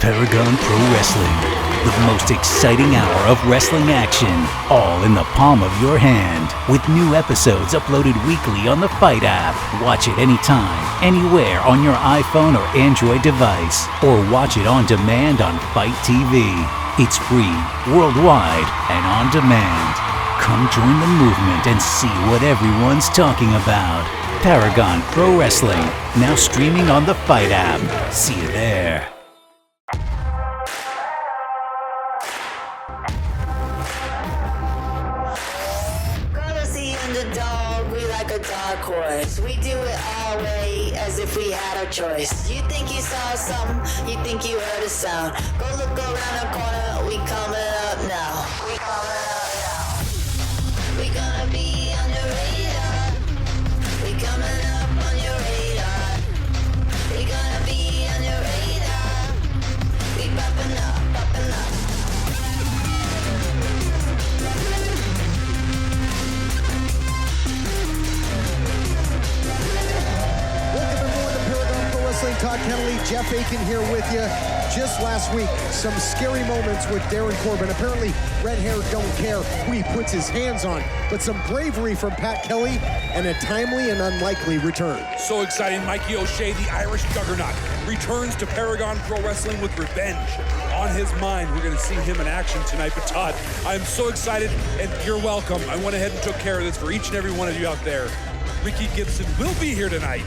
Paragon Pro Wrestling, the most exciting hour of wrestling action, all in the palm of your hand, with new episodes uploaded weekly on the Fight app. Watch it anytime, anywhere on your iPhone or Android device, or watch it on demand on Fight TV. It's free, worldwide, and on demand. Come join the movement and see what everyone's talking about. Paragon Pro Wrestling, now streaming on the Fight app. See you there. Dark horse. We do it our way as if we had our choice. You think you saw something, you think you heard a sound. Go look around the corner, we coming up now. We coming up now. We gonna be on your radar. We coming up on your radar. We gonna be on your radar. We popping up, popping up. Todd Kennelly, Jeff Aiken here with you. Just last week, some scary moments with Darren Corbin. Apparently, red hair don't care who he puts his hands on, but some bravery from Pat Kelly and a timely and unlikely return. So exciting, Mikey O'Shea, the Irish juggernaut, returns to Paragon Pro Wrestling with revenge on his mind. We're going to see him in action tonight. But Todd, I'm so excited, and you're welcome. I went ahead and took care of this for each and every one of you out there. Ricky Gibson will be here tonight,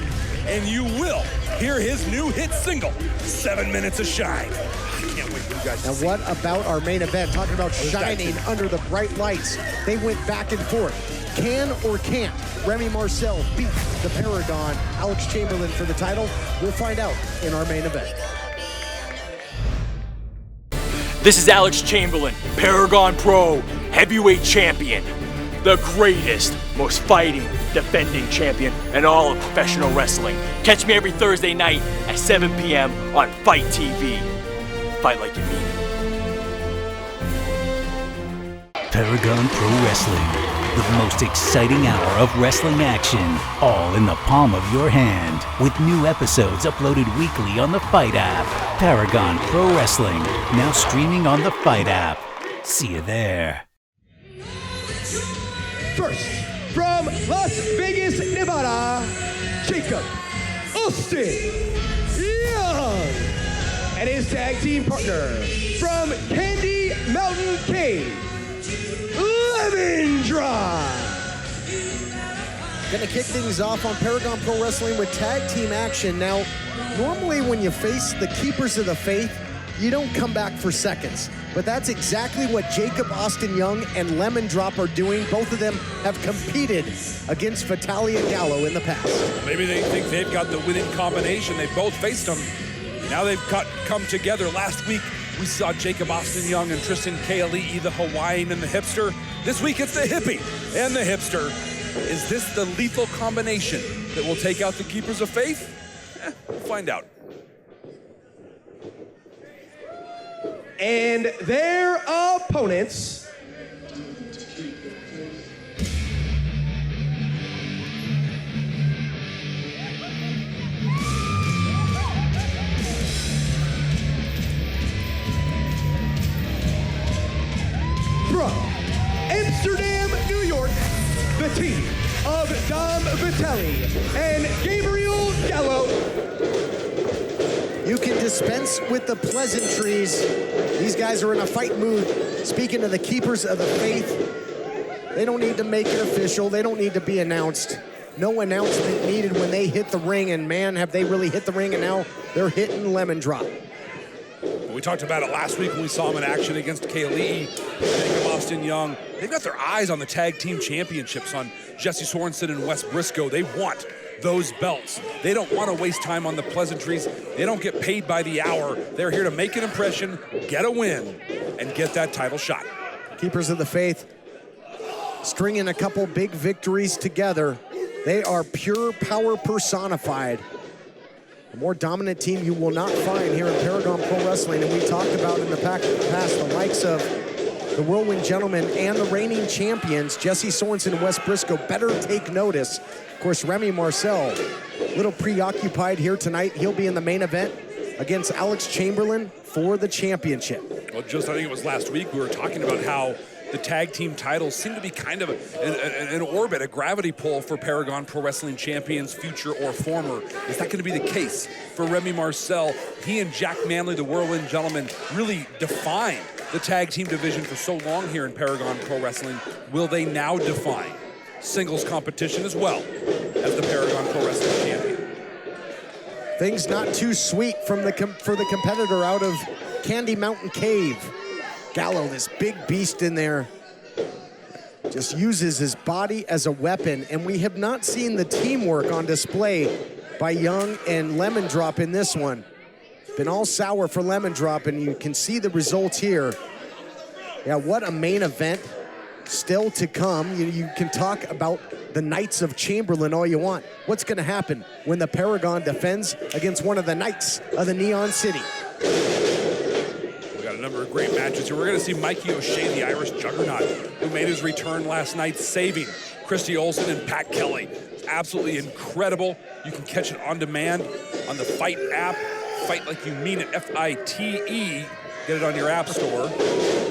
and you will hear his new hit single, 7 Minutes of Shine. I can't wait for you guys to see. Now what about our main event? Talking about shining under the bright lights. They went back and forth. Can or can't Remy Marcel beat the Paragon, Alex Chamberlain, for the title? We'll find out in our main event. This is Alex Chamberlain, Paragon Pro Heavyweight Champion. The greatest, most fighting, defending champion in all of professional wrestling. Catch me every Thursday night at 7 p.m. on Fight TV. Fight like you mean it. Paragon Pro Wrestling, the most exciting hour of wrestling action, all in the palm of your hand, with new episodes uploaded weekly on the Fight app. Paragon Pro Wrestling, now streaming on the Fight app. See you there. First, from Las Vegas, Nevada, Jacob Austin Young and his tag team partner from Candy Mountain Cave, Lemon Drop. Gonna kick things off on Paragon Pro Wrestling with tag team action. Now, normally when you face the Keepers of the Faith, you don't come back for seconds. But that's exactly what Jacob Austin Young and Lemon Drop are doing. Both of them have competed against Vitalia Gallo in the past. Maybe they think they've got the winning combination. They both faced them. Now they've come together. Last week, we saw Jacob Austin Young and Tristan Keali'i, the Hawaiian and the hipster. This week, it's the hippie and the hipster. Is this the lethal combination that will take out the Keepers of Faith? We'll find out. And their opponents, from Amsterdam, New York, the team of Dom Vitelli and Gabriel Gallo. You can dispense with the pleasantries. These guys are in a fight mood. Speaking of the Keepers of the Faith, they don't need to make it official. They don't need to be announced. No announcement needed when they hit the ring, and man, have they really hit the ring, and now they're hitting Lemon Drop. We talked about it last week when we saw him in action against Keali'i, Jacob Austin Young. They've got their eyes on the tag team championships on Jesse Sorensen and Wes Briscoe. They want those belts. They don't want to waste time on the pleasantries. They don't get paid by the hour. They're here to make an impression, get a win, and get that title shot. Keepers of the Faith stringing a couple big victories together. They are pure power personified. A more dominant team you will not find here in Paragon Pro Wrestling, and we talked about in the past the likes of the Whirlwind Gentlemen and the reigning champions, Jesse Sorensen and Wes Briscoe, better take notice. Of course, Remy Marcel, a little preoccupied here tonight. He'll be in the main event. against Alex Chamberlain for the championship. Well, I think it was last week we were talking about how the tag team titles seem to be kind of an orbit, a gravity pull for Paragon Pro Wrestling champions, future or former. Is that going to be the case for Remy Marcel? He and Jack Manley, the Whirlwind Gentleman, really defined the tag team division for so long here in Paragon Pro Wrestling. Will they now define singles competition as well as the Paragon Pro Wrestling champion? Things not too sweet from for the competitor out of Candy Mountain Cave. Gallo, this big beast in there, just uses his body as a weapon, and we have not seen the teamwork on display by Young and Lemon Drop in this one. Been all sour for Lemon Drop, and you can see the results here. Yeah, what a main event still to come. You can talk about the Knights of Chamberlain all you want. What's gonna happen when the Paragon defends against one of the Knights of the Neon City? A number of great matches here. We're going to see Mikey O'Shea, the Irish Juggernaut, who made his return last night, saving Christy Olsen and Pat Kelly. It's absolutely incredible. You can catch it on demand on the Fight app. Fight like you mean it, F-I-T-E. Get it on your app store.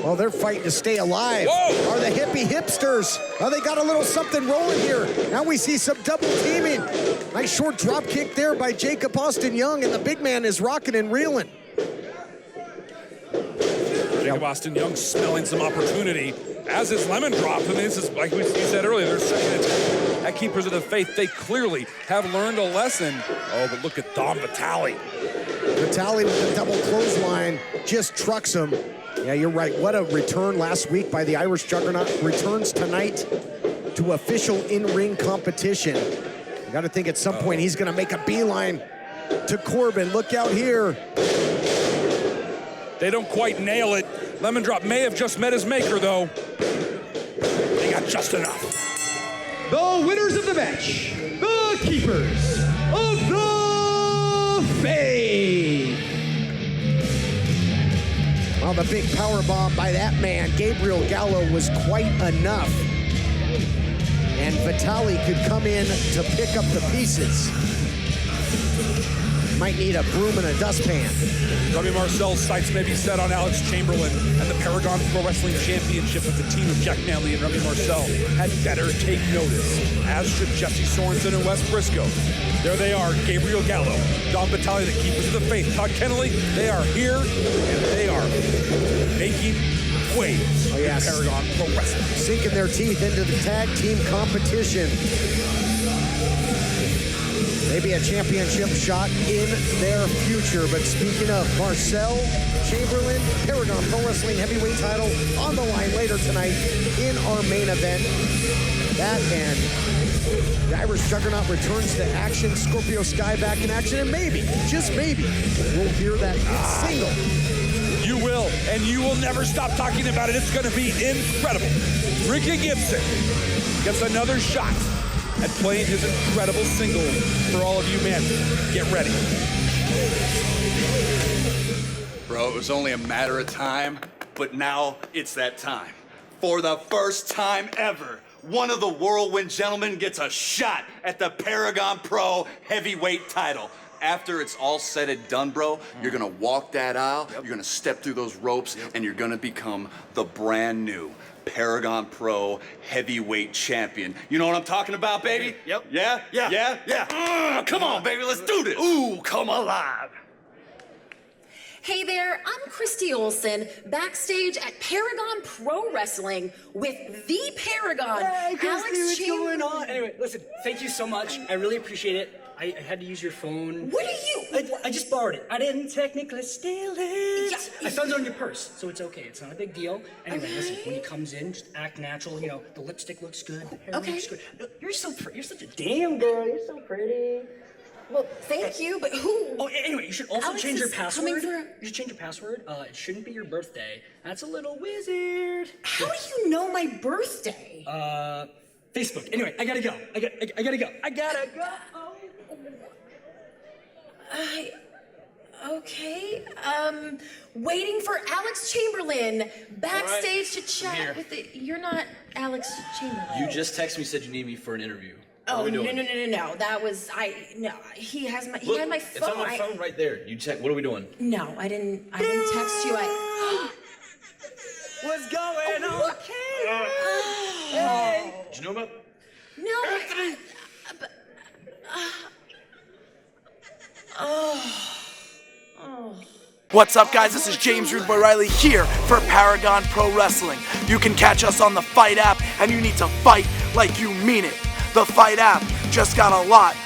Well, they're fighting to stay alive. Whoa! Are the hippie hipsters? Oh, they got a little something rolling here. Now we see some double teaming. Nice short drop kick there by Jacob Austin Young, and the big man is rocking and reeling. Jacob Austin Young smelling some opportunity, as is Lemon Drop. I mean, this is, like you said earlier, they're second at Keepers of the Faith. They clearly have learned a lesson. Oh, but look at Dom Vitale. Vitale with the double clothesline just trucks him. Yeah, you're right. What a return last week by the Irish Juggernaut. Returns tonight to official in-ring competition. You got to think at some point he's going to make a beeline to Corbin. Look out here. They don't quite nail it. Lemon Drop may have just met his maker, though. They got just enough. The winners of the match, the Keepers of the Faith. Well, the big power bomb by that man, Gabriel Gallo, was quite enough. And Vitale could come in to pick up the pieces. Might need a broom and a dustpan. Remy Marcel's sights may be set on Alex Chamberlain and the Paragon Pro Wrestling Championship, with the team of Jack Manley and Remy Marcel had better take notice, as should Jesse Sorensen and Wes Briscoe. There they are, Gabriel Gallo, Dom Vitale, the Keepers of the Faith, Todd Kennelly. They are here, and they are making waves in Paragon Pro Wrestling. Sinking their teeth into the tag team competition. Maybe a championship shot in their future. But speaking of Marcel, Chamberlain, Paragon Pro Wrestling heavyweight title on the line later tonight in our main event. That and the Irish Juggernaut returns to action. Scorpio Sky back in action, and maybe, just maybe, we'll hear that single. You will, and you will never stop talking about it. It's going to be incredible. Ricky Gibson gets another shot at playing his incredible single for all of you men. Get ready. Bro, it was only a matter of time, but now it's that time. For the first time ever, one of the Whirlwind Gentlemen gets a shot at the Paragon Pro heavyweight title. After it's all said and done, bro, you're gonna walk that aisle, you're gonna step through those ropes, and you're gonna become the brand new Paragon Pro heavyweight champion. You know what I'm talking about, baby? Yep. Yeah. Come on, baby, let's do this. Ooh, come alive. Hey there, I'm Christy Olsen, backstage at Paragon Pro Wrestling with the Paragon, Hey, Christy, Alex what's Chamberlain. going on? Anyway, listen, thank you so much. I really appreciate it. I had to use your phone. What are you? I just borrowed it. I didn't technically steal it. Yeah. I found it on your purse, so it's okay. It's not a big deal. Anyway, listen, when he comes in, just act natural. You know, the lipstick looks good, the hair Okay. looks good. You're so pretty. You're such a damn girl. You're so pretty. Well, thank you, but who? Oh, anyway, you should also Alex change your is coming password. for- You should change your password. It shouldn't be your birthday. That's a little wizard. How do you know my birthday? Facebook. Anyway, I gotta go. I gotta go. I gotta go. Okay, waiting for Alex Chamberlain backstage to chat with the. You're not Alex Chamberlain. You just texted me, said you need me for an interview. Oh, no. That was, he had my phone. It's on my phone right there. You check. What are we doing? No, I didn't text you. What's going on? Okay. Hey. Did you know about? No. What's up, guys? This is James Rude Boy Riley here for Paragon Pro Wrestling. You can catch us on the Fight app, and you need to fight like you mean it. The Fight app just got a lot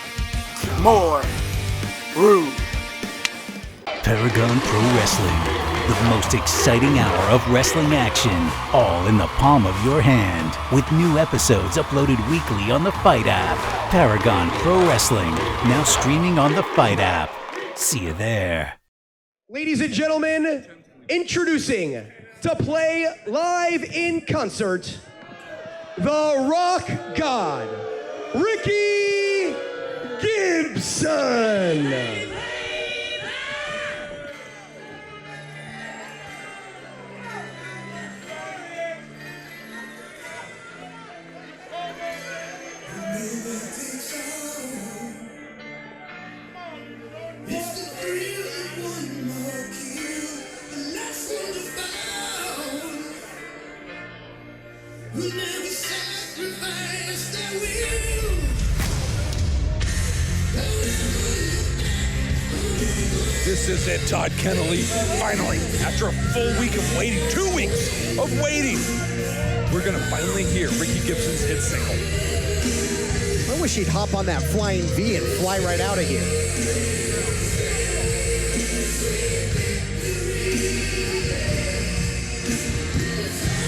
more rude. Paragon Pro Wrestling, the most exciting hour of wrestling action, all in the palm of your hand, with new episodes uploaded weekly on the Fight app. Paragon Pro Wrestling, now streaming on the Fight app. See you there. Ladies and gentlemen, introducing to play live in concert, the Rock God, Ricky Gibson. This is it, Todd Kennelly. Finally, after a full week of waiting, 2 weeks of waiting, we're gonna finally hear Ricky Gibson's hit single. I wish he'd hop on that flying V and fly right out of here.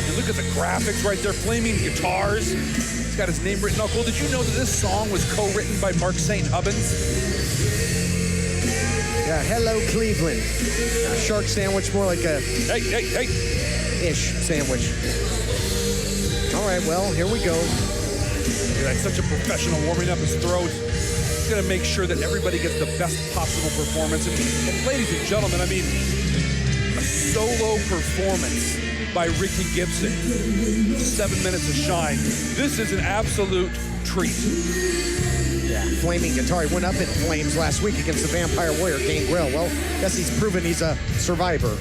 And look at the graphics right there, flaming guitars. He's got his name written all cool. Did you know that this song was co-written by Mark St. Hubbins? Yeah, hello, Cleveland. Shark sandwich, more like a ish sandwich. All right, well, here we go. Yeah, that's such a professional warming up his throat. He's gonna make sure that everybody gets the best possible performance. And ladies and gentlemen, I mean, a solo performance by Ricky Gibson. 7 minutes of shine. This is an absolute treat. Yeah, flaming guitar. He went up in flames last week against the Vampire Warrior, Gangrel. Well, guess he's proven he's a survivor.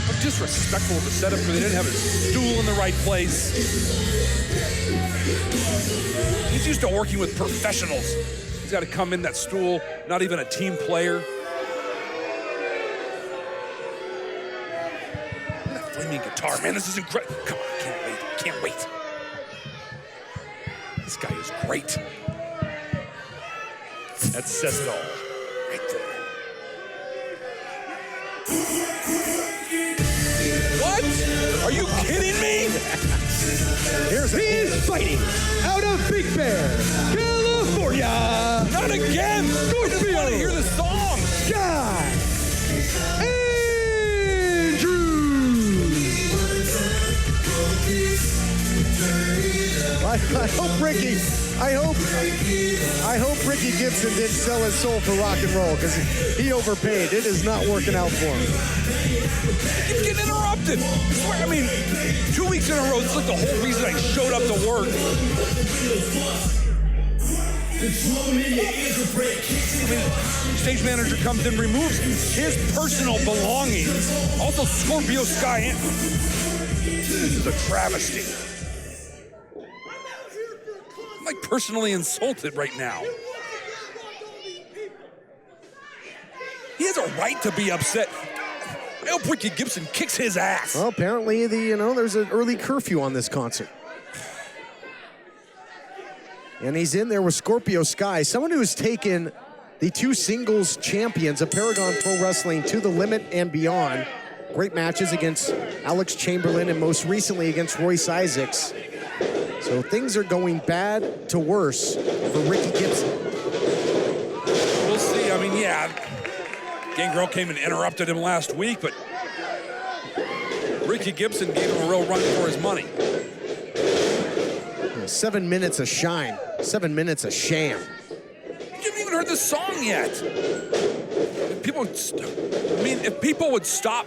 How disrespectful of the setup where they didn't have his stool in the right place. He's used to working with professionals. He's got to come in that stool, not even a team player. That flaming guitar, man, this is incredible. Come on, can't wait. This guy is great. That says it all, right there. What? Are you kidding me? He is fighting out of Big Bear, California. Not again! Scorpio. I just want to hear the song. God. I hope Ricky Gibson didn't sell his soul for rock and roll, because he overpaid. It is not working out for him. He's getting interrupted. I mean, 2 weeks in a row, it's like the whole reason I showed up to work. I mean, stage manager comes and removes his personal belongings. Also, Scorpio Sky. This is a travesty. I'm like personally insulted right now. He has a right to be upset. I hope Ricky Gibson kicks his ass. Well, apparently there's an early curfew on this concert. And he's in there with Scorpio Sky, someone who has taken the two singles champions of Paragon Pro Wrestling to the limit and beyond. Great matches against Alex Chamberlain and most recently against Royce Isaacs. So things are going bad to worse for Ricky Gibson. We'll see. I mean, yeah, Gangrel came and interrupted him last week, but Ricky Gibson gave him a real run for his money. 7 minutes of shine, 7 minutes of sham. You haven't even heard the song yet. If people would stop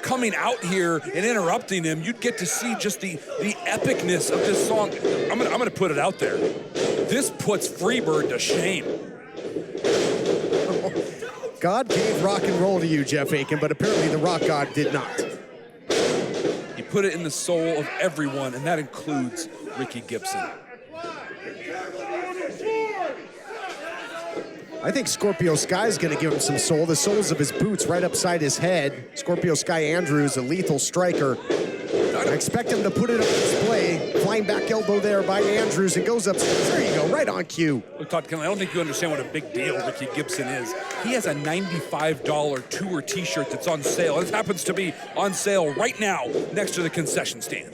coming out here and interrupting him, you'd get to see just the epicness of this song. I'm gonna put it out there. This puts Freebird to shame. God gave rock and roll to you, Jeff Aiken, but apparently the rock god did not. He put it in the soul of everyone, and that includes Ricky Gibson. I think Scorpio Sky's gonna give him some soul. The soles of his boots right upside his head. Scorpio Sky Andrews, a lethal striker. I expect him to put it on display. Flying back elbow there by Andrews. It goes upstairs. There you go, right on cue. Look, Todd, I don't think you understand what a big deal Ricky Gibson is. He has a $95 tour t-shirt that's on sale. It happens to be on sale right now next to the concession stand.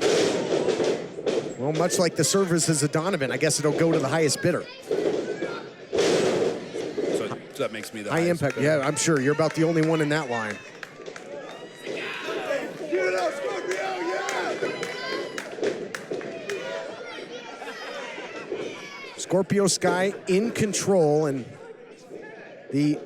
Well, much like the services of Donovan, I guess it'll go to the highest bidder. So that makes me the High highest impact, bidder. yeah, I'm sure. You're about the only one in that line. Scorpio Sky in control, and the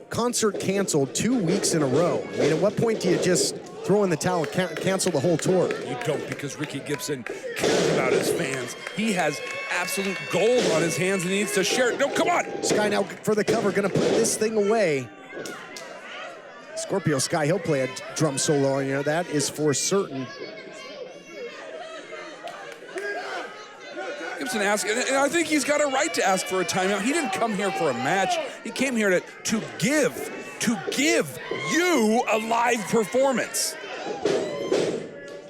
concert canceled 2 weeks in a row. I mean, at what point do you just throw in the towel and cancel the whole tour? You don't, because Ricky Gibson cares about his fans. He has absolute gold on his hands and he needs to share it. No, come on! Sky now for the cover, gonna put this thing away. Scorpio Sky, he'll play a drum solo, you know, that is for certain. Gibson asked, and I think he's got a right to ask for a timeout. He didn't come here for a match. He came here to give you a live performance.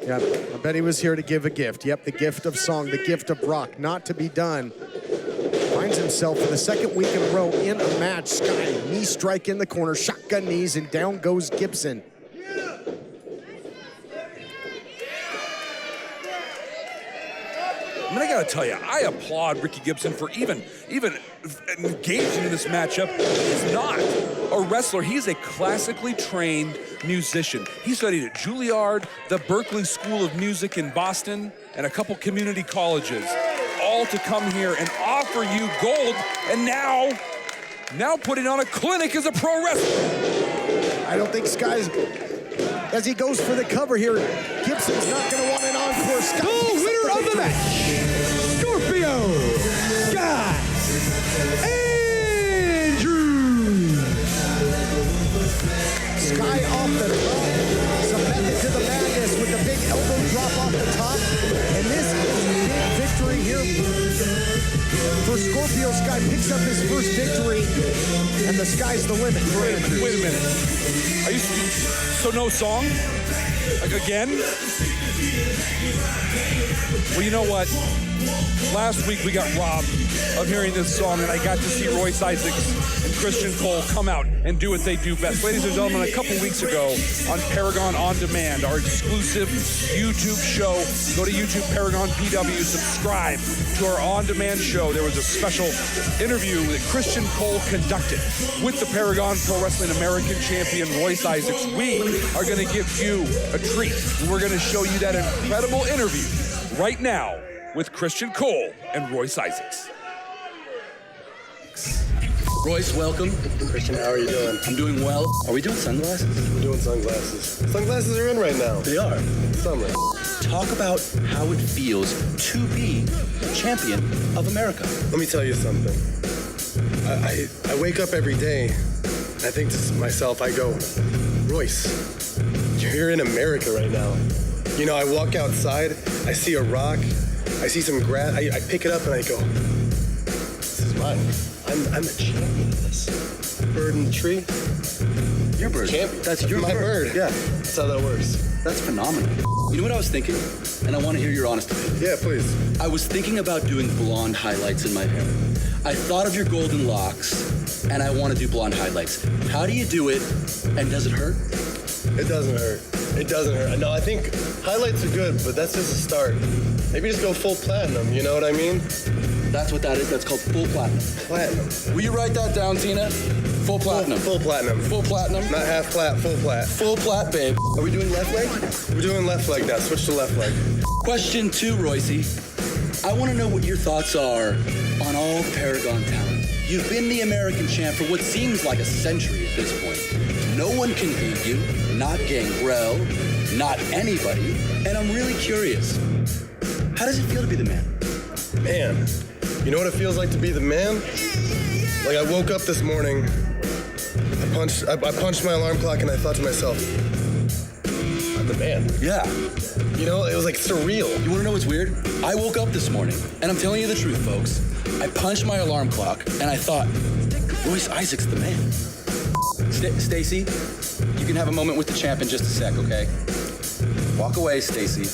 Yeah, I bet he was here to give a gift. Yep, the gift of song, the gift of rock, not to be done. Finds himself for the second week in a row in a match. Sky, knee strike in the corner, shotgun knees, and down goes Gibson. I mean, I gotta tell you, I applaud Ricky Gibson for even engaging in this matchup. He's not a wrestler. He's a classically trained musician. He studied at Juilliard, the Berklee School of Music in Boston, and a couple community colleges, all to come here and offer you gold, and now putting on a clinic as a pro wrestler. I don't think Sky's, as he goes for the cover here, Gibson's not gonna want an encore. Sky, The winner of the match, Scorpio Sky Andrews. Sky off the top, some method to the madness with the big elbow drop off the top. And this is a big victory here for Scorpio Sky. Picks up his first victory, and the sky's the limit for Andrews. Wait a minute. Are you, so no song? Like again? Well, you know what? Last week we got robbed of hearing this song, and I got to see Royce Isaacs and Christian Cole come out and do what they do best. Ladies and gentlemen, a couple weeks ago on Paragon On Demand, our exclusive YouTube show, go to YouTube Paragon PW, subscribe to our on-demand show. There was a special interview that Christian Cole conducted with the Paragon Pro Wrestling American champion Royce Isaacs. We are going to give you a treat. We're going to show you that incredible interview right now with Christian Cole and Royce Isaacs. Royce, welcome. Christian, how are you doing? I'm doing well. Are we doing sunglasses? I'm doing sunglasses. Sunglasses are in right now. They are. Summer. Talk about how it feels to be champion of America. Let me tell you something. I wake up every day, I think to myself, I go, Royce, you're in America right now. You know, I walk outside, I see a rock, I see some grass, I pick it up and I go, this is mine. I'm a champion of this. Bird in the tree. Your bird. Champion. That's your my bird. Yeah, that's how that works. That's phenomenal. You know what I was thinking? And I want to hear your honest opinion. Yeah, please. I was thinking about doing blonde highlights in my hair. I thought of your golden locks, and I want to do blonde highlights. How do you do it, and does it hurt? It doesn't hurt. It doesn't hurt. No, I think highlights are good, but that's just a start. Maybe just go full platinum, you know what I mean? That's what that is. That's called full platinum. Platinum. Will you write that down, Tina? Full platinum. Full platinum. Full platinum. Not half plat, full plat. Full plat, babe. Are we doing left leg? We're doing left leg now. Switch to left leg. Question 2, Royce. I want to know what your thoughts are on all Paragon talent. You've been the American champ for what seems like a century at this point. No one can beat you, not Gangrel, not anybody, and I'm really curious. How does it feel to be the man? Man, you know what it feels like to be the man? Like I woke up this morning, I punched my alarm clock and I thought to myself, I'm the man. Yeah. You know, it was like surreal. You wanna know what's weird? I woke up this morning, and I'm telling you the truth, folks. I punched my alarm clock, and I thought, Royce Isaac's the man. Stacy, you can have a moment with the champ in just a sec, okay? Walk away, Stacy.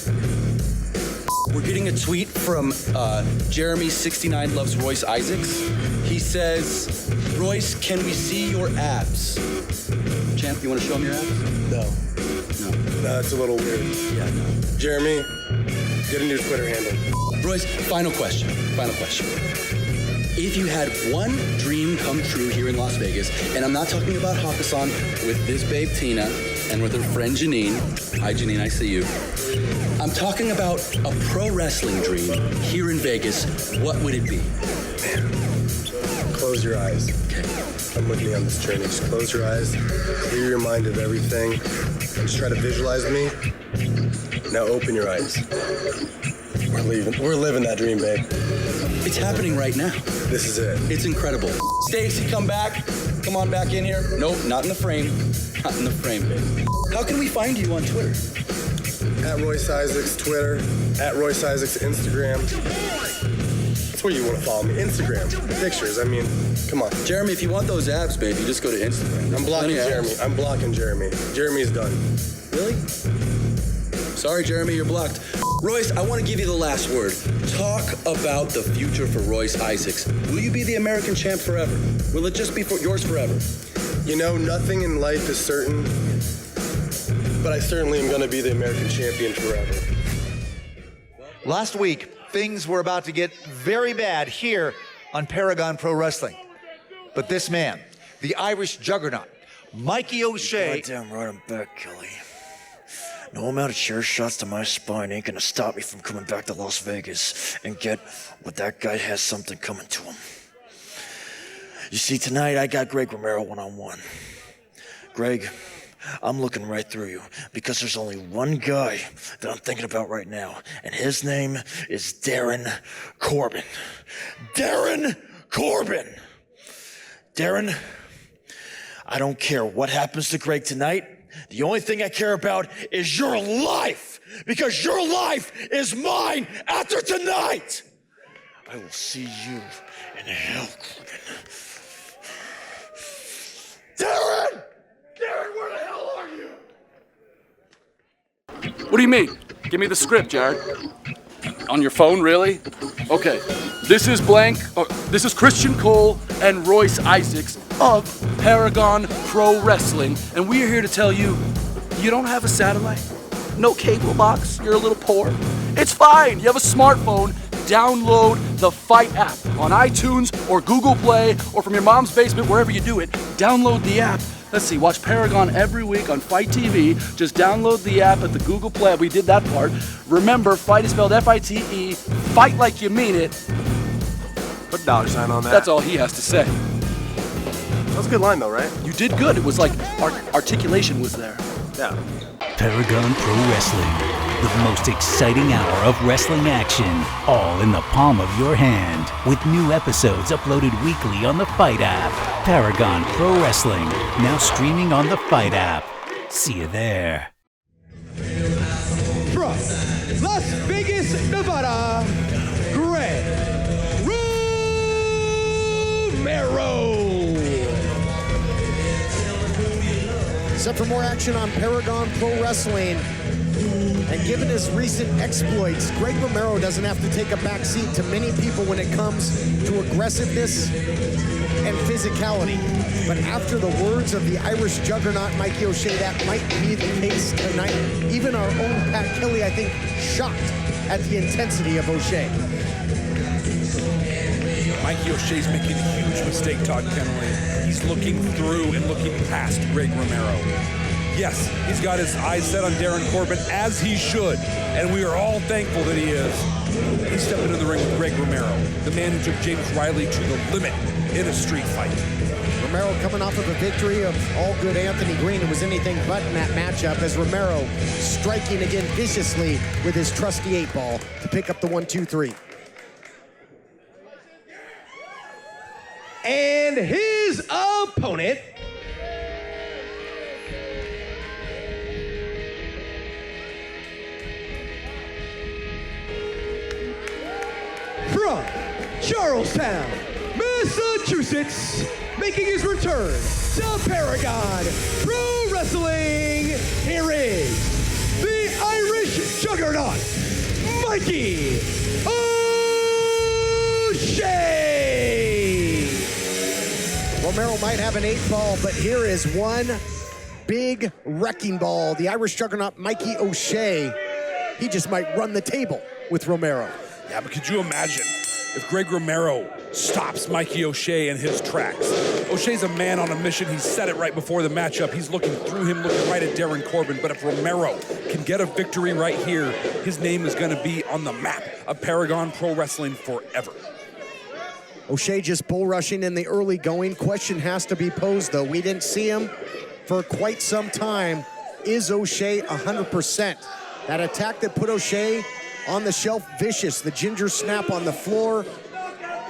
We're getting a tweet from Jeremy69 loves Royce Isaacs. He says, Royce, can we see your abs? Champ, you want to show him your abs? No. No, it's a little weird. Yeah, no. Jeremy, get a new Twitter handle. Royce, final question. If you had one dream come true here in Las Vegas, and I'm not talking about Hakkasan with this babe Tina and with her friend Janine. Hi Janine, I see you. I'm talking about a pro wrestling dream here in Vegas. What would it be? Close your eyes. Okay. Come with me on this journey. Just close your eyes, clear your mind of everything, and just try to visualize me. Now open your eyes. We're living that dream, babe. It's happening right now. This is it. It's incredible. Stacy, come back. Come on back in here. Nope, not in the frame. Not in the frame, babe. How can we find you on Twitter? At Royce Isaacs Twitter, at Royce Isaacs Instagram. That's where you want to follow me. Instagram, pictures. I mean, come on. Jeremy, if you want those abs, babe, you just go to Instagram. I'm blocking Jeremy. I'm blocking Jeremy. Jeremy's done. Really? Sorry, Jeremy, you're blocked. Royce, I want to give you the last word. Talk about the future for Royce Isaacs. Will you be the American champ forever? Will it just be yours forever? You know, nothing in life is certain, but I certainly am going to be the American champion forever. Last week, things were about to get very bad here on Paragon Pro Wrestling. But this man, the Irish juggernaut, Mikey O'Shea. Goddamn right I'm back, Kelly. No amount of chair shots to my spine ain't gonna stop me from coming back to Las Vegas and get what that guy has something coming to him. You see, tonight I got Greg Romero one-on-one. Greg, I'm looking right through you because there's only one guy that I'm thinking about right now, and his name is Darren Corbin. Darren Corbin! Darren, I don't care what happens to Greg tonight. The only thing I care about is your life, because your life is mine after tonight. I will see you in hell, Corbin. Darren! Darren, where the hell are you? What do you mean? Give me the script, Jared. On your phone, really? Okay. This is blank. This is Christian Cole and Royce Isaacs of Paragon Pro Wrestling, and we are here to tell you, you don't have a satellite, no cable box, you're a little poor. It's fine. You have a smartphone. Download the Fight app on iTunes or Google Play or from your mom's basement, wherever you do it. Download the app. Let's see, watch Paragon every week on Fight TV. Just download the app at the Google Play. We did that part. Remember, Fight is spelled F-I-T-E. Fight like you mean it. Put a $ sign on that. That's all he has to say. That was a good line, though, right? You did good. It was like articulation was there. Yeah. Paragon Pro Wrestling. The most exciting hour of wrestling action, all in the palm of your hand. With new episodes uploaded weekly on the Fight app. Paragon Pro Wrestling, now streaming on the Fight app. See you there. From Las Vegas, Nevada, Greg Romero. Set for more action on Paragon Pro Wrestling. And given his recent exploits, Greg Romero doesn't have to take a back seat to many people when it comes to aggressiveness and physicality. But after the words of the Irish juggernaut Mikey O'Shea, that might be the case tonight. Even our own Pat Kelly, I think, shocked at the intensity of O'Shea. Mikey O'Shea's making a huge mistake, Todd Kennelly. He's looking through and looking past Greg Romero. Yes, he's got his eyes set on Darren Corbin, as he should, and we are all thankful that he is. He's stepping in the ring with Greg Romero, the man who took James Riley to the limit in a street fight. Romero coming off of a victory of all good Anthony Green, who was anything but in that matchup, as Romero striking again viciously with his trusty 8-ball to pick up the 1-2-3. And his opponent, from Charlestown, Massachusetts, making his return to Paragon Pro Wrestling, here is the Irish Juggernaut, Mikey O'Shea. Romero might have an 8-ball, but here is one big wrecking ball. The Irish Juggernaut, Mikey O'Shea, he just might run the table with Romero. Yeah, but could you imagine if Greg Romero stops Mikey O'Shea in his tracks? O'Shea's a man on a mission. He said it right before the matchup. He's looking through him, looking right at Darren Corbin. But if Romero can get a victory right here, his name is going to be on the map of Paragon Pro Wrestling forever. O'Shea just bull rushing in the early going. Question has to be posed, though. We didn't see him for quite some time. Is O'Shea 100%? That attack that put O'Shea on the shelf, vicious. The ginger snap on the floor.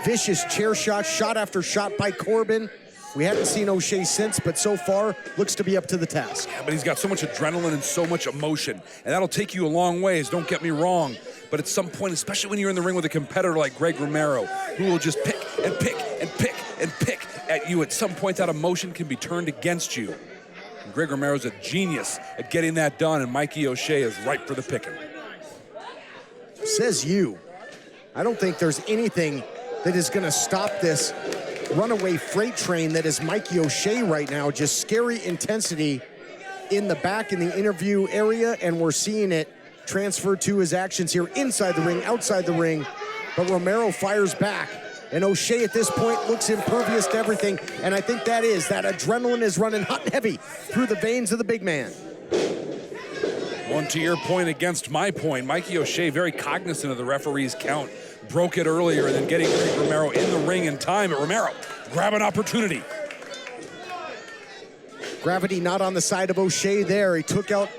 Vicious chair shot, shot after shot by Corbin. We haven't seen O'Shea since, but so far looks to be up to the task. Yeah, but he's got so much adrenaline and so much emotion, and that'll take you a long ways, don't get me wrong. But at some point, especially when you're in the ring with a competitor like Greg Romero, who will just pick and pick and pick and pick at you, at some point that emotion can be turned against you. And Greg Romero's a genius at getting that done, and Mikey O'Shea is ripe for the picking. Says you. I don't think there's anything that is going to stop this runaway freight train that is Mikey O'Shea right now. Just scary intensity in the back in the interview area, and we're seeing it transfer to his actions here inside the ring, outside the ring. But Romero fires back, and O'Shea at this point looks impervious to everything, and I think that adrenaline is running hot and heavy through the veins of the big man. One to your point against my point. Mikey O'Shea very cognizant of the referee's count. Broke it earlier and then getting Greg Romero in the ring in time. But Romero, grab an opportunity. Gravity not on the side of O'Shea there. He took out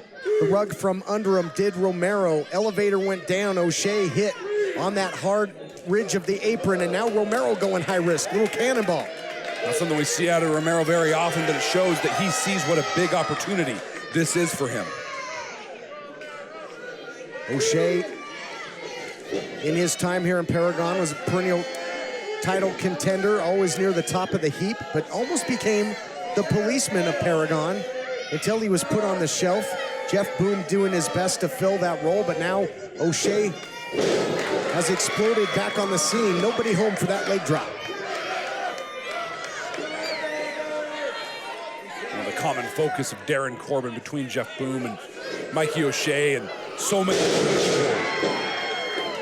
the rug from under him, did Romero. Elevator went down. O'Shea hit on that hard ridge of the apron, and now Romero going high risk. Little cannonball. Not something we see out of Romero very often, but it shows that he sees what a big opportunity this is for him. O'Shea, in his time here in Paragon, was a perennial title contender, always near the top of the heap, but almost became the policeman of Paragon until he was put on the shelf. Jeff Boone doing his best to fill that role, but now O'Shea has exploded back on the scene. Nobody home for that leg drop. The common focus of Darren Corbin between Jeff Boone and Mikey O'Shea, and so many.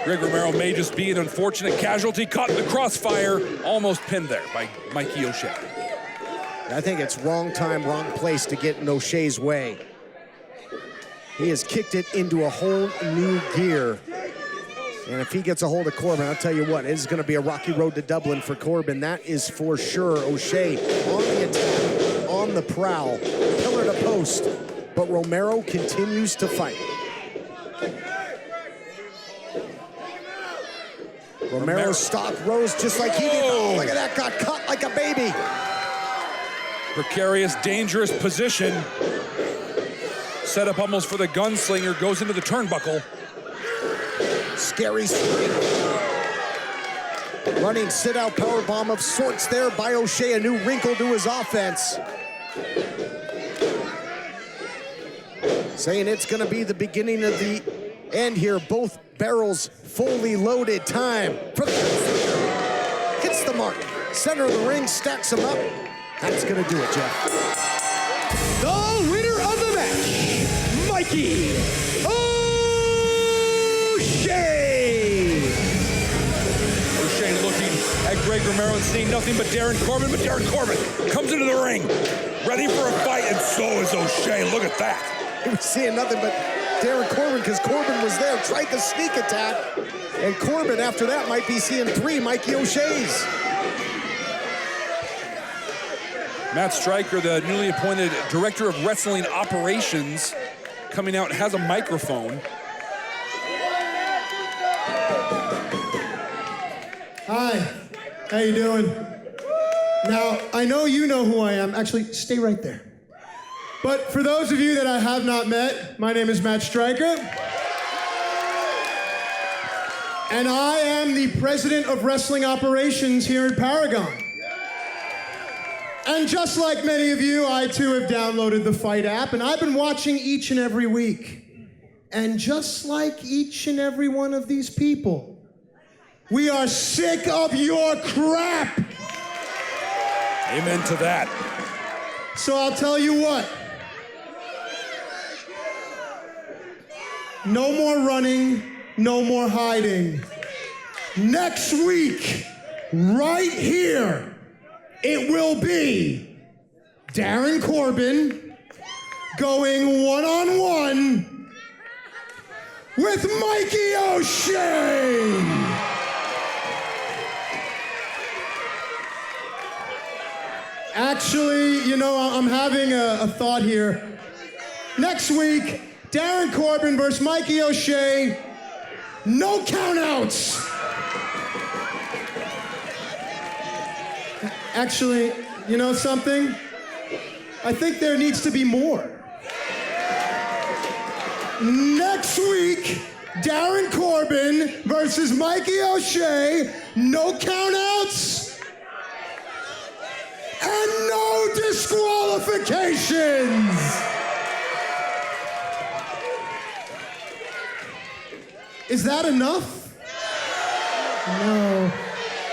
Greg Romero may just be an unfortunate casualty, caught in the crossfire, almost pinned there by Mikey O'Shea. I think it's wrong time, wrong place to get in O'Shea's way. He has kicked it into a whole new gear. And if he gets a hold of Corbin, I'll tell you what, it is going to be a rocky road to Dublin for Corbin. That is for sure. O'Shea on the attack, on the prowl, pillar to post. But Romero continues to fight. Romero's stock rose just like he did. Oh, look at that, got cut like a baby. Precarious, dangerous position. Set up almost for the gunslinger, goes into the turnbuckle. Scary running sit-out powerbomb of sorts there by O'Shea, a new wrinkle to his offense. Saying it's gonna be the beginning of the end here. Both barrels fully loaded. Time for the hits the mark. Center of the ring, stacks him up. That's gonna do it, Jeff. The winner of the match, Mikey O'Shea. O'Shea looking at Greg Romero and seeing nothing but Darren Corbin, but Darren Corbin comes into the ring, ready for a fight, and so is O'Shea. Look at that. He was seeing nothing but Darren Corbin because Corbin was there, tried the sneak attack. And Corbin, after that, might be seeing 3 Mikey O'Shea's. Matt Stryker, the newly appointed Director of Wrestling Operations, coming out, has a microphone. Hi, how you doing? Now, I know you know who I am. Actually, stay right there. But for those of you that I have not met, my name is Matt Stryker. And I am the President of Wrestling Operations here at Paragon. And just like many of you, I too have downloaded the Fight app, and I've been watching each and every week. And just like each and every one of these people, we are sick of your crap. Amen to that. So I'll tell you what. No more running, no more hiding. Next week, right here, it will be Darren Corbin going one-on-one with Mikey O'Shea. Actually, you know, I'm having a thought here. Next week, Darren Corbin versus Mikey O'Shea, no countouts. Actually, you know something? I think there needs to be more. Next week, Darren Corbin versus Mikey O'Shea, no countouts. And no disqualifications! Is that enough? No.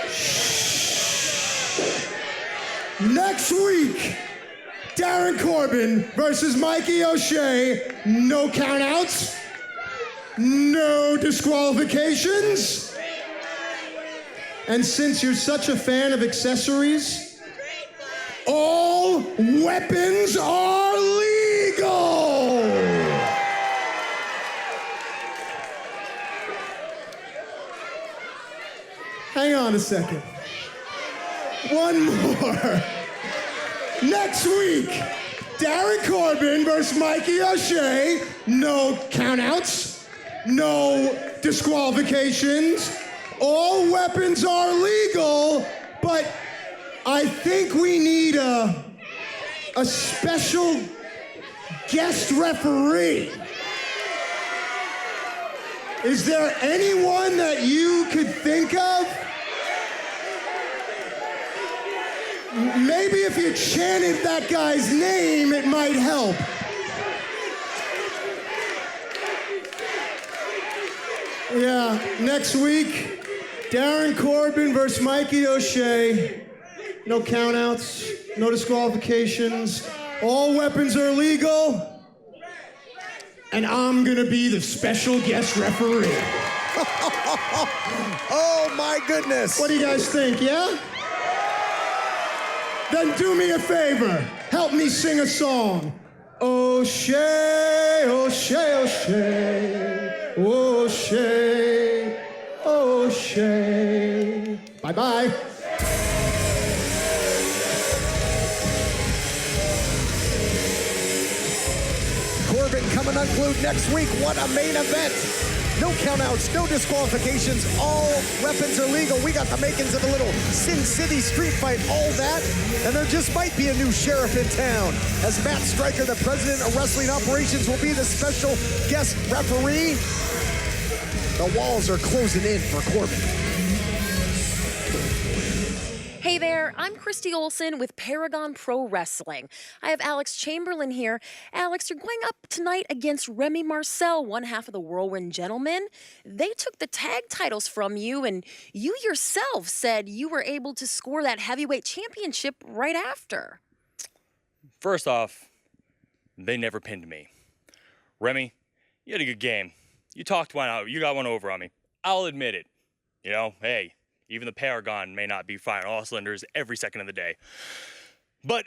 Shh. Next week, Darren Corbin versus Mikey O'Shea, no countouts, no disqualifications. And since you're such a fan of accessories, all weapons are legal! Hang on a second. One more. Next week, Darren Corbin versus Mikey O'Shea, no countouts, no disqualifications, all weapons are legal, but I think we need a special guest referee. Is there anyone that you could think of? Maybe if you chanted that guy's name, it might help. Yeah, next week, Darren Corbin versus Mikey O'Shea. No countouts, no disqualifications. All weapons are legal. And I'm gonna be the special guest referee. Oh my goodness. What do you guys think, yeah? Then do me a favor. Help me sing a song. O'Shea, O'Shea, O'Shea, O'Shea, O'Shea. Bye-bye. Corbin coming unglued next week. What a main event. No countouts, no disqualifications, all weapons are legal. We got the makings of a little Sin City street fight, all that. And there just might be a new sheriff in town, as Matt Stryker, the president of Wrestling Operations, will be the special guest referee. The walls are closing in for Corbin. Hey there, I'm Christy Olson with Paragon Pro Wrestling. I have Alex Chamberlain here. Alex, you're going up tonight against Remy Marcel, one half of the Whirlwind Gentlemen. They took the tag titles from you, and you yourself said you were able to score that heavyweight championship right after. First off, they never pinned me. Remy, you had a good game. You talked one out. You got one over on me. I'll admit it. You know, hey, even the Paragon may not be firing all cylinders every second of the day. But,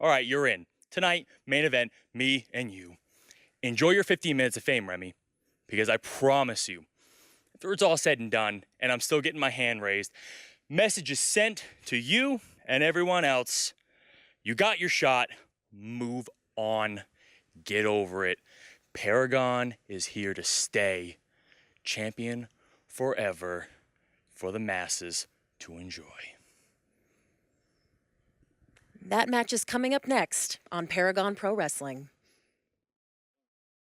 all right, you're in. Tonight, main event, me and you. Enjoy your 15 minutes of fame, Remy, because I promise you, after it's all said and done, and I'm still getting my hand raised, message is sent to you and everyone else. You got your shot. Move on. Get over it. Paragon is here to stay. Champion forever for the masses to enjoy. That match is coming up next on Paragon Pro Wrestling.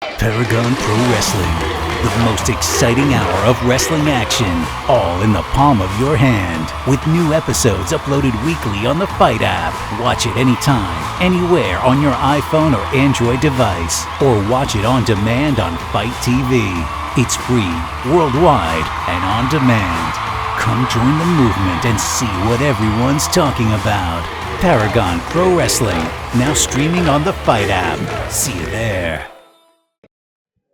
Paragon Pro Wrestling, the most exciting hour of wrestling action, all in the palm of your hand. With new episodes uploaded weekly on the Fight app. Watch it anytime, anywhere on your iPhone or Android device, or watch it on demand on Fight TV. It's free, worldwide, and on demand. Come join the movement and see what everyone's talking about. Paragon Pro Wrestling, now streaming on the Fight app. See you there.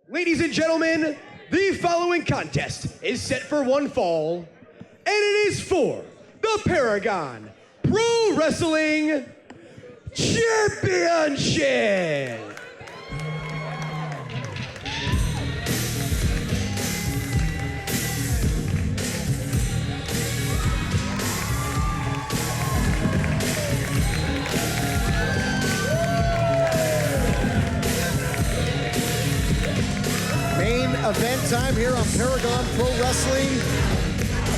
Ladies and gentlemen, the following contest is set for one fall, and it is for the Paragon Pro Wrestling Championship. Event time here on Paragon Pro Wrestling,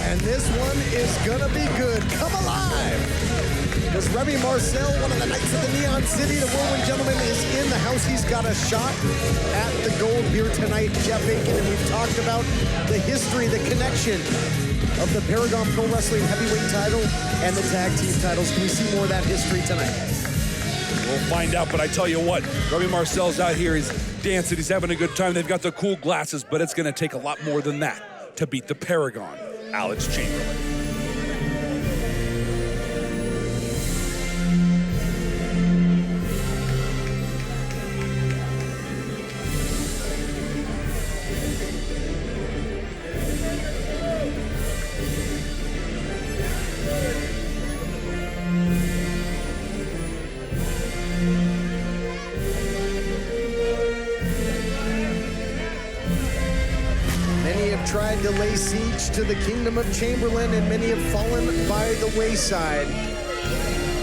and this one is gonna be good. Come alive! As Remy Marcel, one of the Knights of the Neon City, the Whirlwind Gentleman, is in the house. He's got a shot at the gold here tonight, Jeff Aiken, and we've talked about the history, the connection of the Paragon Pro Wrestling heavyweight title and the tag team titles. Can we see more of that history tonight? We'll find out, but I tell you what, Remy Marcel's out here. He's dancing. He's having a good time. They've got the cool glasses, but it's going to take a lot more than that to beat the Paragon, Alex Chamberlain. Tried to lay siege to the kingdom of Chamberlain, and many have fallen by the wayside.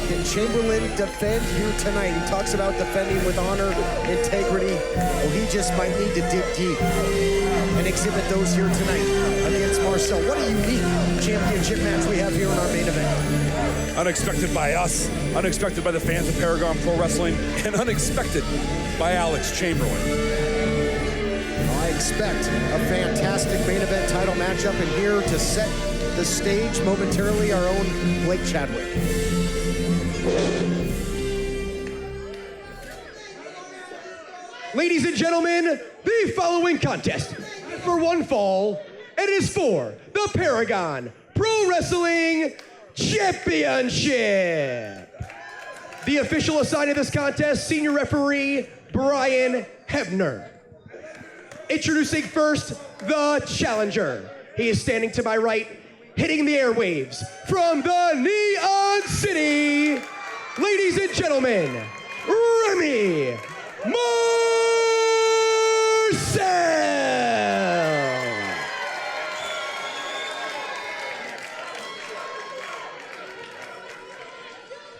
Can Chamberlain defend here tonight? He talks about defending with honor, integrity. Well, he just might need to dig deep and exhibit those here tonight against Marcel. What a unique championship match we have here in our main event. Unexpected by us, unexpected by the fans of Paragon Pro Wrestling, and unexpected by Alex Chamberlain. I expect a fantastic main event title matchup, and here to set the stage momentarily, our own Blake Chadwick. Ladies and gentlemen, the following contest for one fall, it is for the Paragon Pro Wrestling Championship. The official assigned to this contest, senior referee Brian Hebner. Introducing first, the challenger. He is standing to my right, hitting the airwaves from the Neon City. Ladies and gentlemen, Remy Marcel.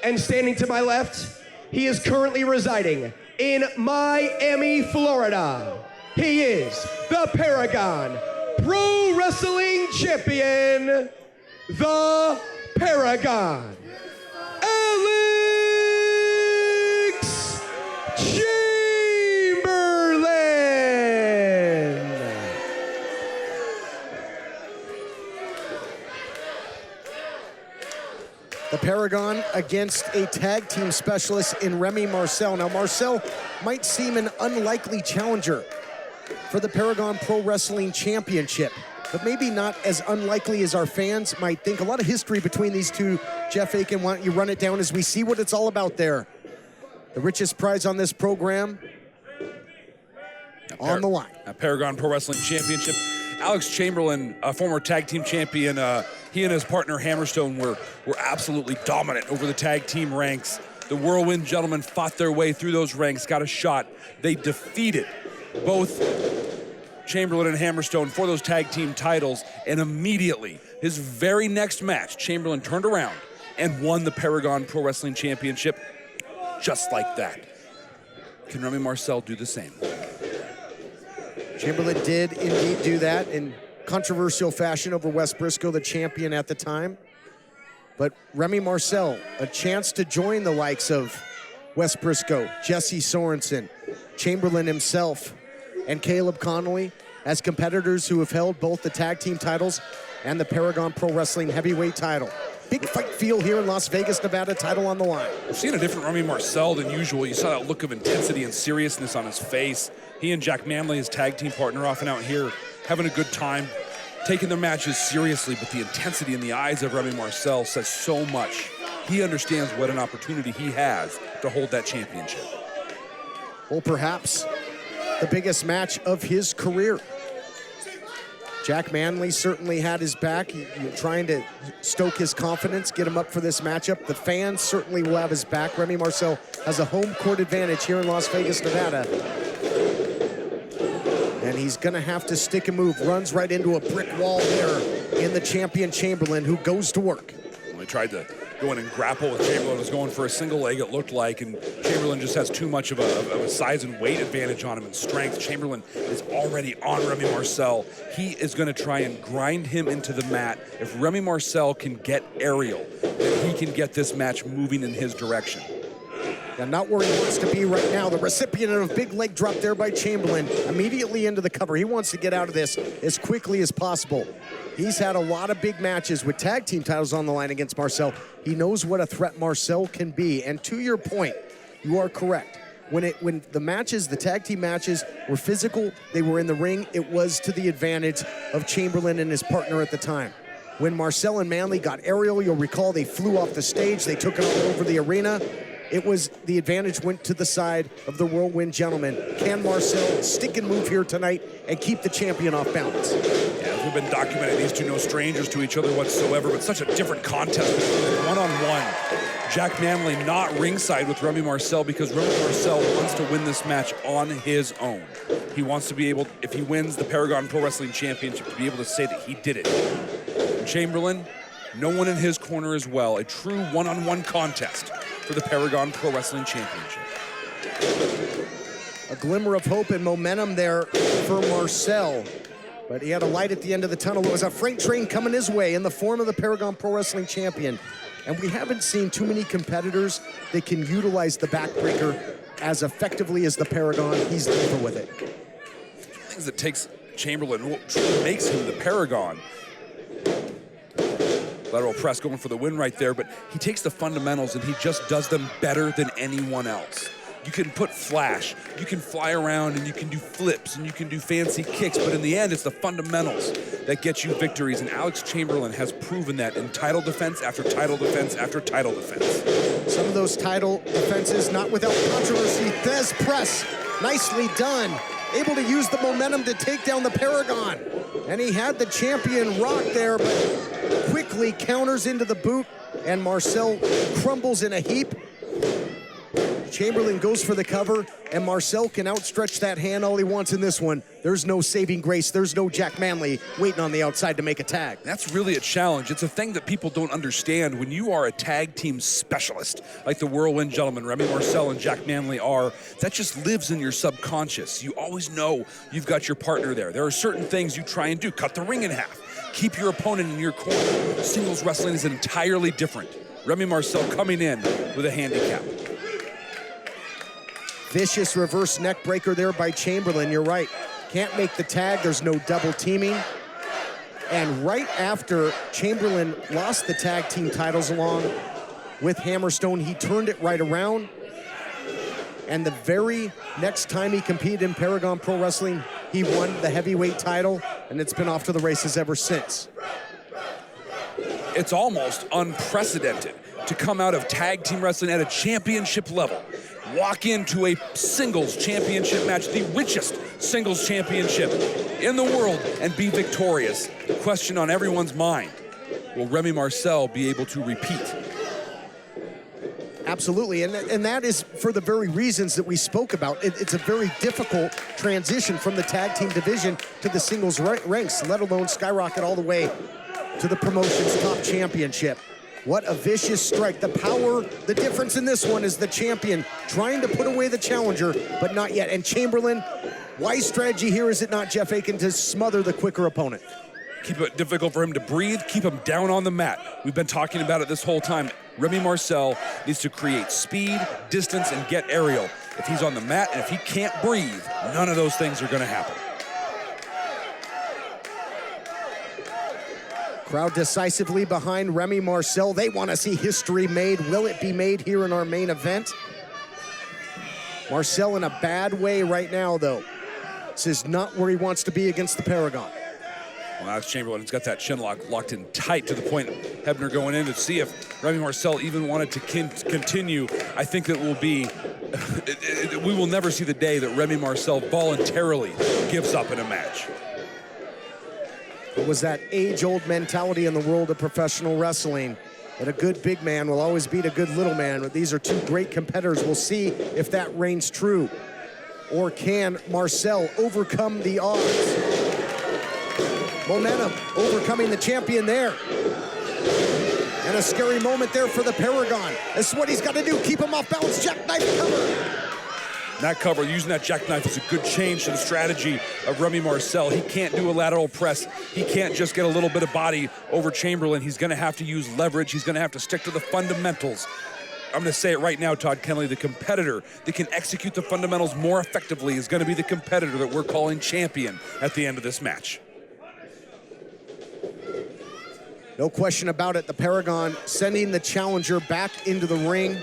And standing to my left, he is currently residing in Miami, Florida. He is the Paragon Pro Wrestling Champion, the Paragon, Alex Chamberlain. The Paragon against a tag team specialist in Remy Marcel. Now, Marcel might seem an unlikely challenger for the Paragon Pro Wrestling Championship, but maybe not as unlikely as our fans might think. A lot of history between these two. Jeff Aiken, why don't you run it down as we see what it's all about there? The richest prize on this program on the line. Paragon Pro Wrestling Championship. Alex Chamberlain, a former tag team champion, he and his partner Hammerstone were absolutely dominant over the tag team ranks. The Whirlwind Gentlemen fought their way through those ranks, got a shot. They defeated both Chamberlain and Hammerstone for those tag team titles, and immediately, his very next match, Chamberlain turned around and won the Paragon Pro Wrestling Championship just like that. Can Remy Marcel do the same? Chamberlain did indeed do that in controversial fashion over Wes Briscoe, the champion at the time. But Remy Marcel, a chance to join the likes of Wes Briscoe, Jesse Sorensen, Chamberlain himself, and Caleb Connolly as competitors who have held both the tag team titles and the Paragon Pro Wrestling heavyweight title. Big fight feel here in Las Vegas, Nevada, title on the line. We've seen a different Remy Marcel than usual. You saw that look of intensity and seriousness on his face. He and Jack Manley, his tag team partner, often out here having a good time, taking their matches seriously, but the intensity in the eyes of Remy Marcel says so much. He understands what an opportunity he has to hold that championship. Well, perhaps the biggest match of his career. Jack Manley certainly had his back, trying to stoke his confidence, get him up for this matchup. The fans certainly will have his back. Remy Marcel has a home court advantage here in Las Vegas, Nevada. And he's gonna have to stick and move. Runs right into a brick wall there in the champion Chamberlain, who goes to work. Well, he tried to go in and grapple with Chamberlain, was going for a single leg, it looked like, and Chamberlain just has too much of a size and weight advantage on him and strength. Chamberlain is already on Remy Marcel. He is gonna try and grind him into the mat. If Remy Marcel can get aerial, then he can get this match moving in his direction. And not where he wants to be right now. The recipient of a big leg drop there by Chamberlain, immediately into the cover. He wants to get out of this as quickly as possible. He's had a lot of big matches with tag team titles on the line against Marcel. He knows what a threat Marcel can be. And to your point, you are correct. When the matches, the tag team matches were physical, they were in the ring, it was to the advantage of Chamberlain and his partner at the time. When Marcel and Manley got aerial, you'll recall they flew off the stage, they took it all over the arena. It was the advantage went to the side of the Whirlwind Gentlemen. Can Marcel stick and move here tonight and keep the champion off balance? Yeah, we've been documenting these two no strangers to each other whatsoever, but such a different contest between them, one-on-one. Jack Manley not ringside with Remy Marcel because Remy Marcel wants to win this match on his own. He wants to be able, if he wins the Paragon Pro Wrestling Championship, to be able to say that he did it. And Chamberlain, no one in his corner as well. A true one-on-one contest for the Paragon Pro Wrestling Championship. A glimmer of hope and momentum there for Marcel. But he had a light at the end of the tunnel. It was a freight train coming his way in the form of the Paragon Pro Wrestling Champion. And we haven't seen too many competitors that can utilize the backbreaker as effectively as the Paragon. He's lethal with it. Things that takes Chamberlain, what makes him the Paragon. Lateral press going for the win right there, but he takes the fundamentals and he just does them better than anyone else. You can put flash, you can fly around, and you can do flips, and you can do fancy kicks, but in the end, it's the fundamentals that get you victories, and Alex Chamberlain has proven that in title defense after title defense after title defense. Some of those title defenses, not without controversy. Thez press, nicely done. Able to use the momentum to take down the Paragon. And he had the champion rock there, but quickly counters into the boot, and Marcel crumbles in a heap. Chamberlain goes for the cover, and Marcel can outstretch that hand all he wants in this one. There's no saving grace. There's no Jack Manley waiting on the outside to make a tag. That's really a challenge. It's a thing that people don't understand. When you are a tag team specialist, like the Whirlwind Gentlemen, Remy Marcel and Jack Manley are, that just lives in your subconscious. You always know you've got your partner there. There are certain things you try and do. Cut the ring in half. Keep your opponent in your corner. Singles wrestling is entirely different. Remy Marcel coming in with a handicap. Vicious reverse neck breaker there by Chamberlain. You're right. Can't make the tag. There's no double teaming. And right after Chamberlain lost the tag team titles along with Hammerstone, he turned it right around. And the very next time he competed in Paragon Pro Wrestling, he won the heavyweight title, and it's been off to the races ever since. It's almost unprecedented to come out of tag team wrestling at a championship level, walk into a singles championship match, the richest singles championship in the world, and be victorious. The question on everyone's mind, will Remy Marcel be able to repeat? Absolutely, and that is for the very reasons that we spoke about. It's a very difficult transition from the tag team division to the singles ranks, let alone skyrocket all the way to the promotion's top championship. What a vicious strike. The power, the difference in this one is the champion trying to put away the challenger, but not yet. And Chamberlain, wise strategy here, is it not, Jeff Aiken, to smother the quicker opponent? Keep it difficult for him to breathe, keep him down on the mat. We've been talking about it this whole time. Remy Marcel needs to create speed, distance, and get aerial. If he's on the mat and if he can't breathe, none of those things are gonna happen. Crowd decisively behind Remy Marcel. They want to see history made. Will it be made here in our main event? Marcel in a bad way right now, though. This is not where he wants to be against the Paragon. Well, Alex Chamberlain's got that chin locked in tight to the point of Hebner going in to see if Remy Marcel even wanted to continue. I think that will be, we will never see the day that Remy Marcel voluntarily gives up in a match. It was that age-old mentality in the world of professional wrestling that a good big man will always beat a good little man. But these are two great competitors. We'll see if that reigns true. Or can Marcel overcome the odds? Momentum overcoming the champion there. And a scary moment there for the Paragon. This is what he's got to do. Keep him off balance. Jackknife cover. That cover, using that jackknife, is a good change to the strategy of Remy Marcel. He can't do a lateral press. He can't just get a little bit of body over Chamberlain. He's going to have to use leverage. He's going to have to stick to the fundamentals. I'm going to say it right now, Todd Kennelly, the competitor that can execute the fundamentals more effectively is going to be the competitor that we're calling champion at the end of this match. No question about it. The Paragon sending the challenger back into the ring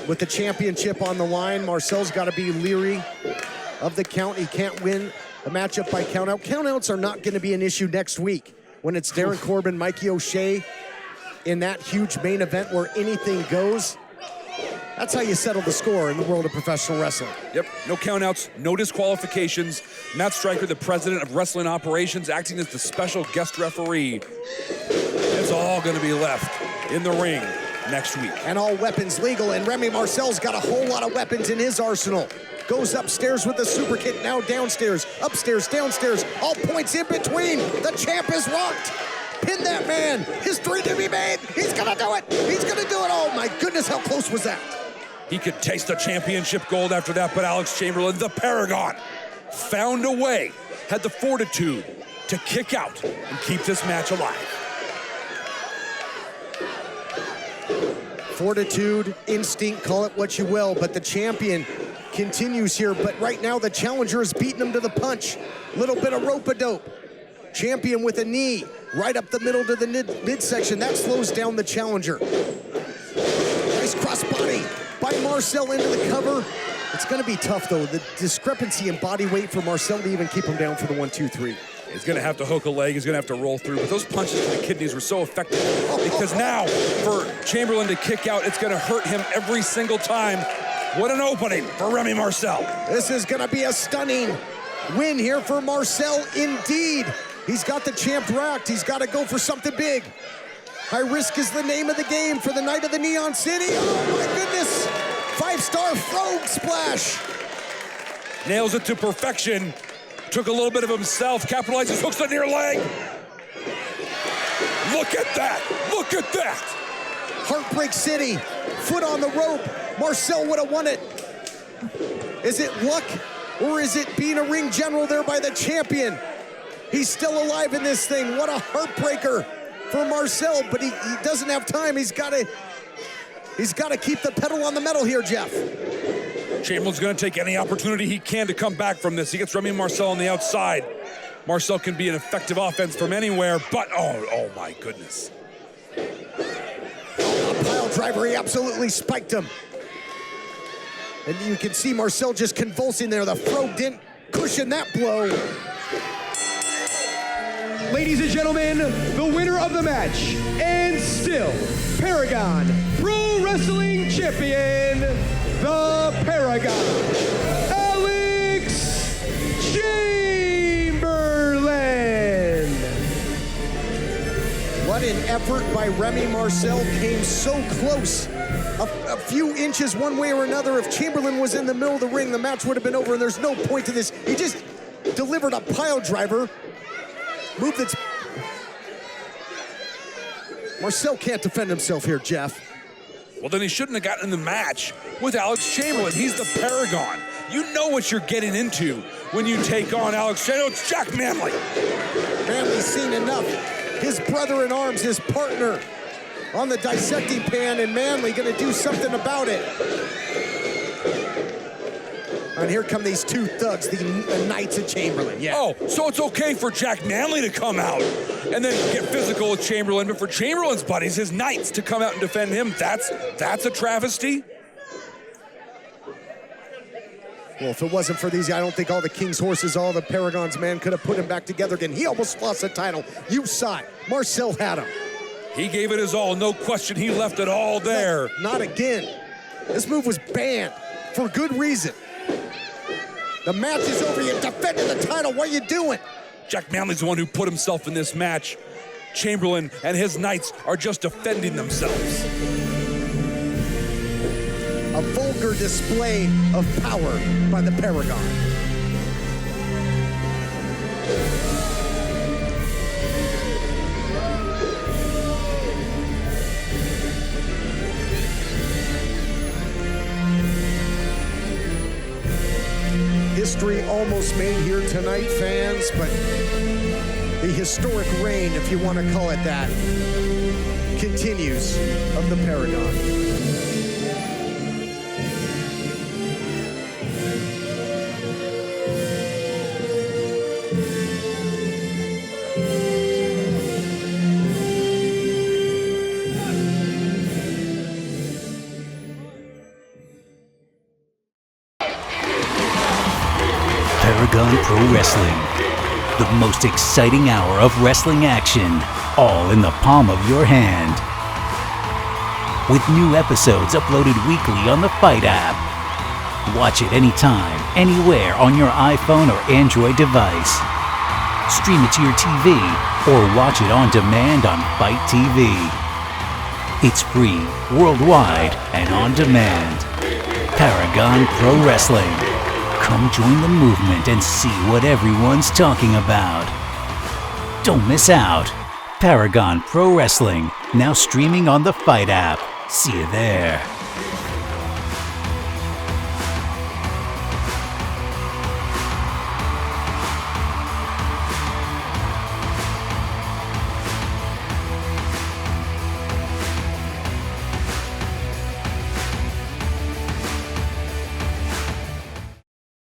with the championship on the line. Marcel's got to be leery of the count. He can't win a matchup by countout. Countouts are not going to be an issue next week when it's Darren Corbin, Mikey O'Shea in that huge main event where anything goes. That's how you settle the score in the world of professional wrestling. Yep, no countouts, no disqualifications. Matt Stryker, the president of wrestling operations, acting as the special guest referee. It's all going to be left in the ring next week. And all weapons legal, and Remy Marcel's got a whole lot of weapons in his arsenal. Goes upstairs with the super kick, now downstairs, upstairs, downstairs, all points in between. The champ is locked. Pin that man. History to be made. He's gonna do it. He's gonna do it. Oh my goodness, how close was that? He could taste the championship gold after that, but Alex Chamberlain, the Paragon, found a way, had the fortitude to kick out and keep this match alive. Fortitude, instinct, call it what you will, but the champion continues here. But right now, the challenger is beating him to the punch. Little bit of rope-a-dope. Champion with a knee right up the middle to the midsection. That slows down the challenger. Nice crossbody by Marcel into the cover. It's going to be tough, though. The discrepancy in body weight for Marcel to even keep him down for the 1-2-3. He's going to have to hook a leg. He's going to have to roll through. But those punches to the kidneys were so effective because now for Chamberlain to kick out, it's going to hurt him every single time. What an opening for Remy Marcel. This is going to be a stunning win here for Marcel indeed. He's got the champ racked. He's got to go for something big. High risk is the name of the game for the night of the Neon City. Oh my goodness. 5-star frog splash. Nails it to perfection. Took a little bit of himself, capitalizes, hooks the near leg. Look at that, look at that. Heartbreak City, foot on the rope. Marcel would have won it. Is it luck or is it being a ring general there by the champion? He's still alive in this thing. What a heartbreaker for Marcel, but he doesn't have time. He's got to keep the pedal on the metal here, Jeff. Chamberlain's going to take any opportunity he can to come back from this. He gets Remy Marcel on the outside. Marcel can be an effective offense from anywhere, but oh my goodness. A pile driver, he absolutely spiked him. And you can see Marcel just convulsing there. The frog didn't cushion that blow. Ladies and gentlemen, the winner of the match, and still Paragon Pro Wrestling Champion, the Paragon, Alex Chamberlain. What an effort by Remy Marcel, came so close. A few inches one way or another. If Chamberlain was in the middle of the ring, the match would have been over, and there's no point to this. He just delivered a pile driver. Move that's... Marcel can't defend himself here, Jeff. Well, then he shouldn't have gotten in the match with Alex Chamberlain. He's the Paragon. You know what you're getting into when you take on Alex Chamberlain. It's Jack Manley. Manley's seen enough. His brother in arms, his partner on the dissecting pan, and Manley gonna do something about it. And here come these two thugs, the Knights of Chamberlain. Yeah. Oh, so it's okay for Jack Manley to come out and then get physical with Chamberlain, but for Chamberlain's buddies, his Knights, to come out and defend him, that's a travesty? Well, if it wasn't for these, I don't think all the King's horses, all the Paragon's men could have put him back together again. He almost lost the title. You saw it. Marcel had him. He gave it his all, no question. He left it all there. No, not again. This move was banned for good reason. The match is over. You're defending the title. What are you doing? Jack Manley's the one who put himself in this match. Chamberlain and his Knights are just defending themselves. A vulgar display of power by the Paragon. History almost made here tonight, fans, but the historic reign, if you want to call it that, continues of the Paragon. Paragon Pro Wrestling, the most exciting hour of wrestling action, all in the palm of your hand. With new episodes uploaded weekly on the Fight app. Watch it anytime, anywhere on your iPhone or Android device. Stream it to your TV or watch it on demand on Fight TV. It's free, worldwide, and on demand. Paragon Pro Wrestling. Come join the movement and see what everyone's talking about. Don't miss out. Paragon Pro Wrestling, now streaming on the Fight app. See you there.